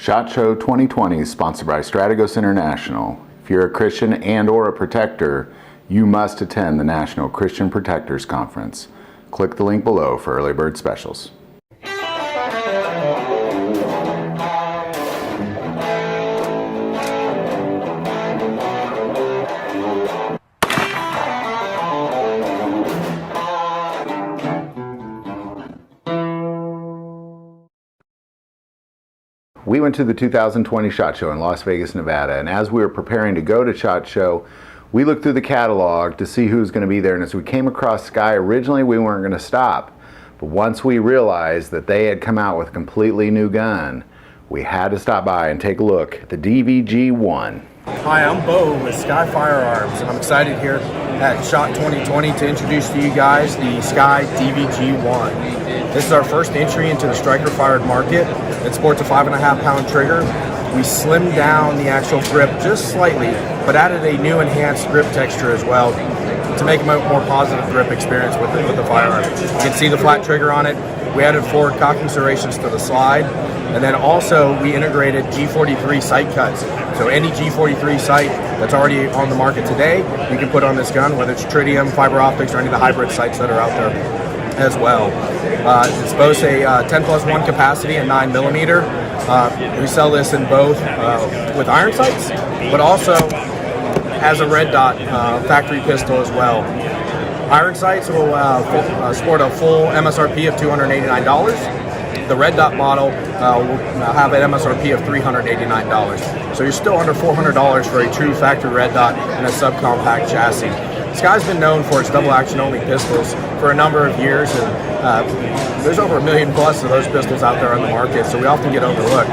SHOT Show 2020 is sponsored by Strategos International. If you're a Christian and or a protector, you must attend the National Christian Protectors Conference. Click the link below for early bird specials. We went to the 2020 SHOT Show in Las Vegas, Nevada, and as we were preparing to go to SHOT Show, we looked through the catalog to see who was going to be there, and as we came across Sccy, originally we weren't going to stop, but once we realized that they had come out with a completely new gun, we had to stop by and take a look at the Dvg1. Hi, I'm Bo with Sccy Firearms, and I'm excited here at SHOT 2020 to introduce to you guys the Sccy Dvg1. This is our first entry into the striker-fired market. It sports a 5.5-pound trigger. We slimmed down the actual grip just slightly, but added a new enhanced grip texture as well to make a more positive grip experience with the firearm. You can see the flat trigger on it. We added forward cocking serrations to the slide, and then also we integrated G43 sight cuts. So any G43 sight that's already on the market today, you can put on this gun, whether it's tritium, fiber optics, or any of the hybrid sights that are out there as well. It's boasts a 10+1 capacity and 9mm. We sell this in both with iron sights, but also as a red dot factory pistol as well. Iron sights will sport a full MSRP of $289. The red dot model will have an MSRP of $389. So you're still under $400 for a true factory red dot and a subcompact chassis. Sccy's been known for its double-action only pistols for a number of years, and there's over 1 million plus of those pistols out there on the market, so we often get overlooked.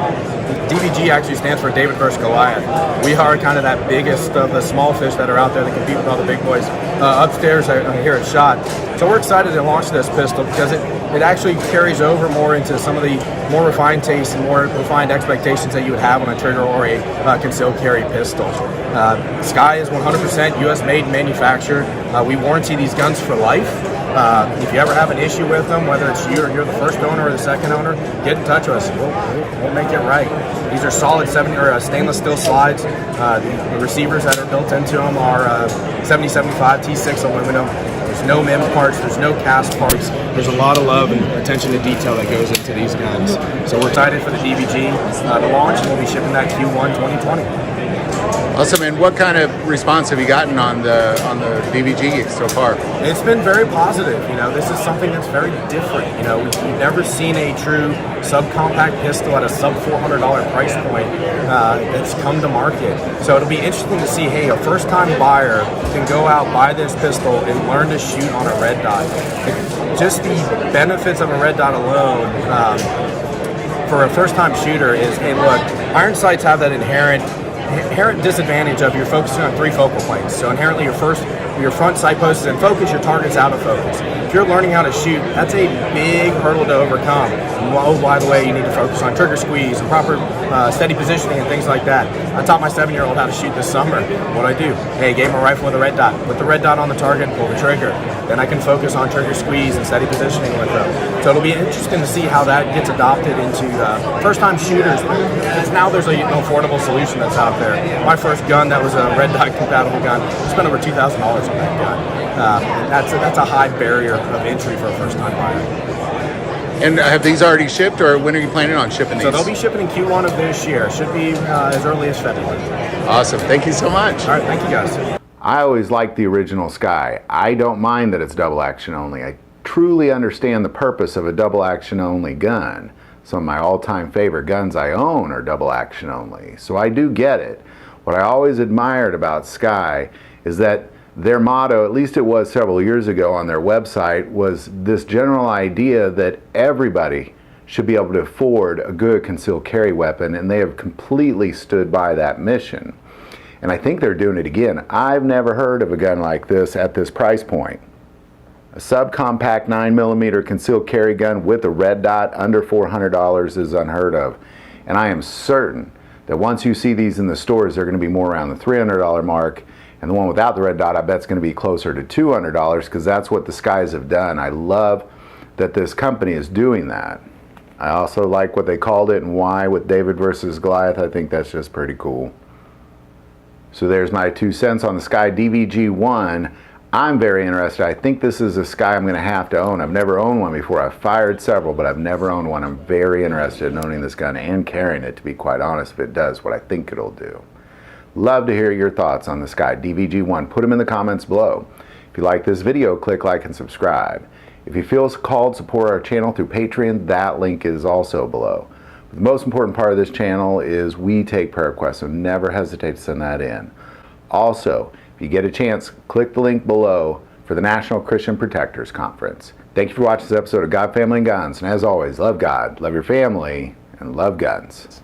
DVG actually stands for David versus Goliath. We are kind of that biggest of the small fish that are out there that compete with all the big boys upstairs here at SHOT. So we're excited to launch this pistol because it actually carries over more into some of the more refined tastes and more refined expectations that you would have on a trigger or a concealed carry pistol. Sccy is 100% US made and manufactured. We warranty these guns for life. If you ever have an issue with them, whether it's you or you're the first owner or the second owner, get in touch with us. We'll make it right. These are solid stainless steel slides. The receivers that are built into them are 7075 T6 aluminum. There's no MIM parts, there's no cast parts. There's a lot of love and attention to detail that goes into these guns. So we're excited for the DVG to launch, and we'll be shipping that Q1 2020. Awesome, and what kind of response have you gotten on the DVG so far? It's been very positive. You know, this is something that's very different. You know, we've never seen a true subcompact pistol at a sub $400 price point that's come to market. So it'll be interesting to see, hey, a first-time buyer can go out, buy this pistol, and learn to shoot on a red dot. Just the benefits of a red dot alone for a first-time shooter is, hey, look, iron sights have that inherent disadvantage of you're focusing on 3 focal planes. So inherently your front sight post is in focus, your target's out of focus. If you're learning how to shoot, that's a big hurdle to overcome. And oh, by the way, you need to focus on trigger squeeze and proper steady positioning and things like that. I taught my 7-year-old how to shoot this summer. What do? Hey, gave him a rifle with a red dot. Put the red dot on the target and pull the trigger. Then I can focus on trigger squeeze and steady positioning with them. So it'll be interesting to see how that gets adopted into first-time shooters. Because now there's an affordable solution that's out there. My first gun that was a red dot compatible gun, I spent over $2,000 on that gun. That's a high barrier of entry for a first-time buyer. And have these already shipped, or when are you planning on shipping these? So they'll be shipping in Q1 of this year. Should be as early as February. Awesome. Thank you so much. All right. Thank you, guys. I always liked the original Sccy. I don't mind that it's double action only. I truly understand the purpose of a double action only gun. Some of my all-time favorite guns I own are double action only. So I do get it. What I always admired about Sccy is that their motto, at least it was several years ago on their website, was this general idea that everybody should be able to afford a good concealed carry weapon, and they have completely stood by that mission. And I think they're doing it again. I've never heard of a gun like this at this price point. A subcompact 9mm concealed carry gun with a red dot under $400 is unheard of. And I am certain that once you see these in the stores, they're going to be more around the $300 mark. And the one without the red dot, I bet it's going to be closer to $200 because that's what the Sccy's have done. I love that this company is doing that. I also like what they called it and why with David versus Goliath. I think that's just pretty cool. So there's my 2 cents on the Sccy Dvg1. I'm very interested. I think this is a Sccy I'm going to have to own. I've never owned one before. I've fired several, but I've never owned one. I'm very interested in owning this gun and carrying it, to be quite honest, if it does what I think it'll do. Love to hear your thoughts on the Sccy Dvg1. Put them in the comments below. If you like this video, click like and subscribe. If you feel called, support our channel through Patreon. That link is also below. But the most important part of this channel is we take prayer requests, so never hesitate to send that in. Also, if you get a chance, click the link below for the National Christian Protectors Conference. Thank you for watching this episode of God, Family, and Guns. And as always, love God, love your family, and love guns.